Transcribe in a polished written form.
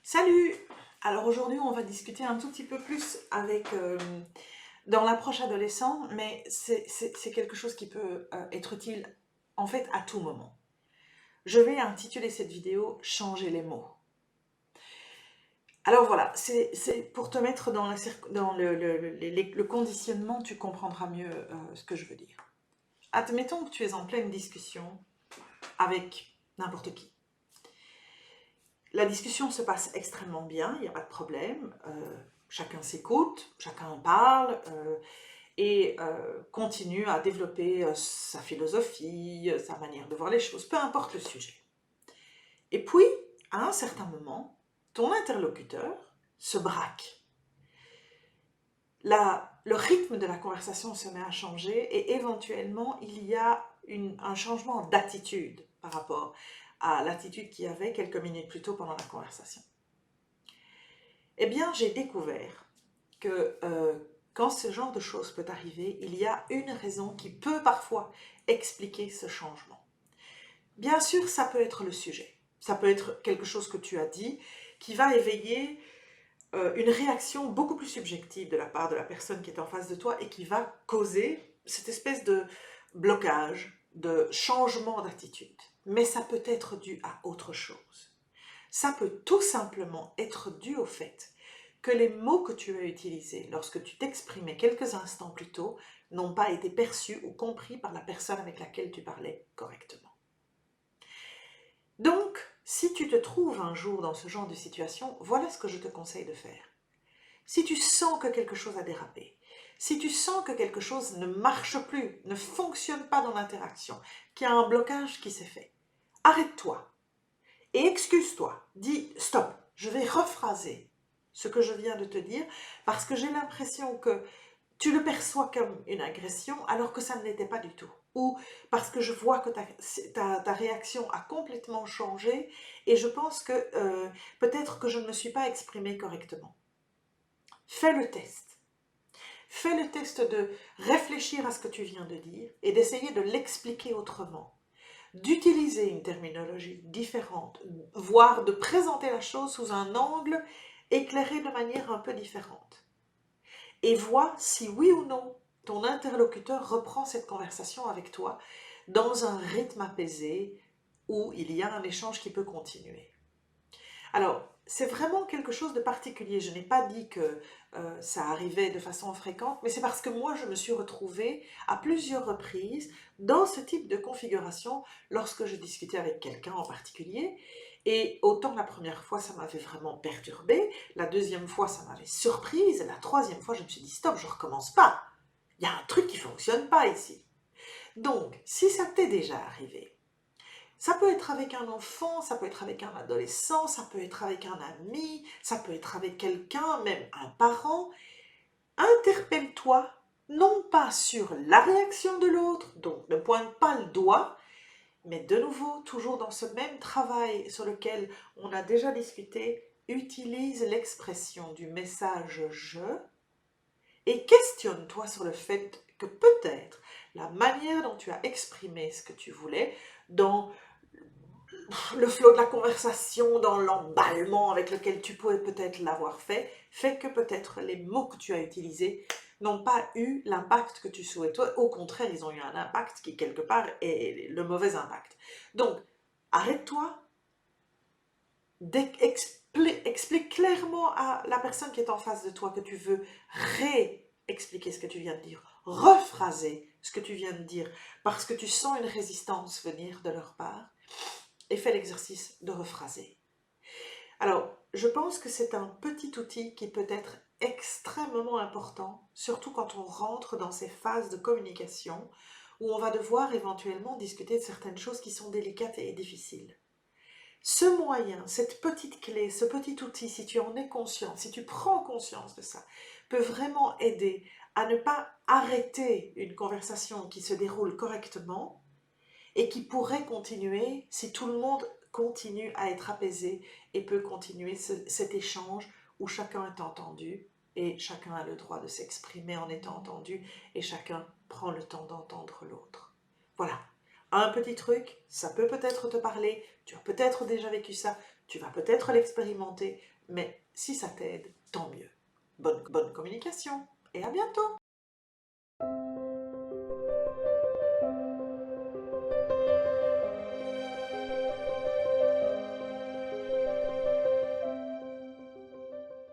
Salut! Alors aujourd'hui, on va discuter un tout petit peu plus avec dans l'approche adolescent, mais c'est quelque chose qui peut être utile en fait à tout moment. Je vais intituler cette vidéo «Changer les mots». Alors voilà, c'est pour te mettre dans, dans le conditionnement, tu comprendras mieux ce que je veux dire. Admettons que tu es en pleine discussion avec n'importe qui. La discussion se passe extrêmement bien, il n'y a pas de problème. Chacun s'écoute, chacun parle et continue à développer sa philosophie, sa manière de voir les choses, peu importe le sujet. Et puis, à un certain moment, ton interlocuteur se braque. Le rythme de la conversation se met à changer et éventuellement, il y a un changement d'attitude par rapport à l'attitude qu'il y avait quelques minutes plus tôt pendant la conversation. Eh bien, j'ai découvert que quand ce genre de choses peut arriver, il y a une raison qui peut parfois expliquer ce changement. Bien sûr, ça peut être le sujet. Ça peut être quelque chose que tu as dit qui va éveiller une réaction beaucoup plus subjective de la part de la personne qui est en face de toi et qui va causer cette espèce de blocage, de changement d'attitude. Mais ça peut être dû à autre chose. Ça peut tout simplement être dû au fait que les mots que tu as utilisés lorsque tu t'exprimais quelques instants plus tôt n'ont pas été perçus ou compris par la personne avec laquelle tu parlais correctement. Donc, si tu te trouves un jour dans ce genre de situation, voilà ce que je te conseille de faire. Si tu sens que quelque chose a dérapé, si tu sens que quelque chose ne marche plus, ne fonctionne pas dans l'interaction, qu'il y a un blocage qui s'est fait, arrête-toi et excuse-toi. Dis stop, je vais rephraser ce que je viens de te dire parce que j'ai l'impression que tu le perçois comme une agression alors que ça ne l'était pas du tout. Ou parce que je vois que ta réaction a complètement changé et je pense que peut-être que je ne me suis pas exprimée correctement. Fais le test. Fais le test de réfléchir à ce que tu viens de dire et d'essayer de l'expliquer autrement. D'utiliser une terminologie différente, voire de présenter la chose sous un angle éclairé de manière un peu différente. Et vois si oui ou non ton interlocuteur reprend cette conversation avec toi dans un rythme apaisé où il y a un échange qui peut continuer. Alors, c'est vraiment quelque chose de particulier. Je n'ai pas dit que ça arrivait de façon fréquente, mais c'est parce que moi, je me suis retrouvée à plusieurs reprises dans ce type de configuration lorsque je discutais avec quelqu'un en particulier. Et autant la première fois, ça m'avait vraiment perturbée, la deuxième fois, ça m'avait surprise, et la troisième fois, je me suis dit, stop, je ne recommence pas. Il y a un truc qui ne fonctionne pas ici. Donc, si ça t'est déjà arrivé, ça peut être avec un enfant, ça peut être avec un adolescent, ça peut être avec un ami, ça peut être avec quelqu'un, même un parent. Interpelle-toi, non pas sur la réaction de l'autre, donc ne pointe pas le doigt, mais de nouveau, toujours dans ce même travail sur lequel on a déjà discuté, utilise l'expression du message « je » et questionne-toi sur le fait que peut-être la manière dont tu as exprimé ce que tu voulais, dans le flot de la conversation, dans l'emballement avec lequel tu pourrais peut-être l'avoir fait, fait que peut-être les mots que tu as utilisés n'ont pas eu l'impact que tu souhaitais. Au contraire, ils ont eu un impact qui, quelque part, est le mauvais impact. Donc, arrête-toi, explique clairement à la personne qui est en face de toi que tu veux réexpliquer ce que tu viens de dire, rephraser ce que tu viens de dire, parce que tu sens une résistance venir de leur part, et fais l'exercice de rephraser. Alors, je pense que c'est un petit outil qui peut être extrêmement important, surtout quand on rentre dans ces phases de communication où on va devoir éventuellement discuter de certaines choses qui sont délicates et difficiles. Ce moyen, cette petite clé, ce petit outil, si tu en es conscient, si tu prends conscience de ça, peut vraiment aider à ne pas arrêter une conversation qui se déroule correctement et qui pourrait continuer si tout le monde continue à être apaisé et peut continuer cet échange où chacun est entendu et chacun a le droit de s'exprimer en étant entendu et chacun prend le temps d'entendre l'autre. Voilà, un petit truc, ça peut peut-être te parler, tu as peut-être déjà vécu ça, Tu vas peut-être l'expérimenter, mais si ça t'aide, tant mieux. Bonne communication et à bientôt!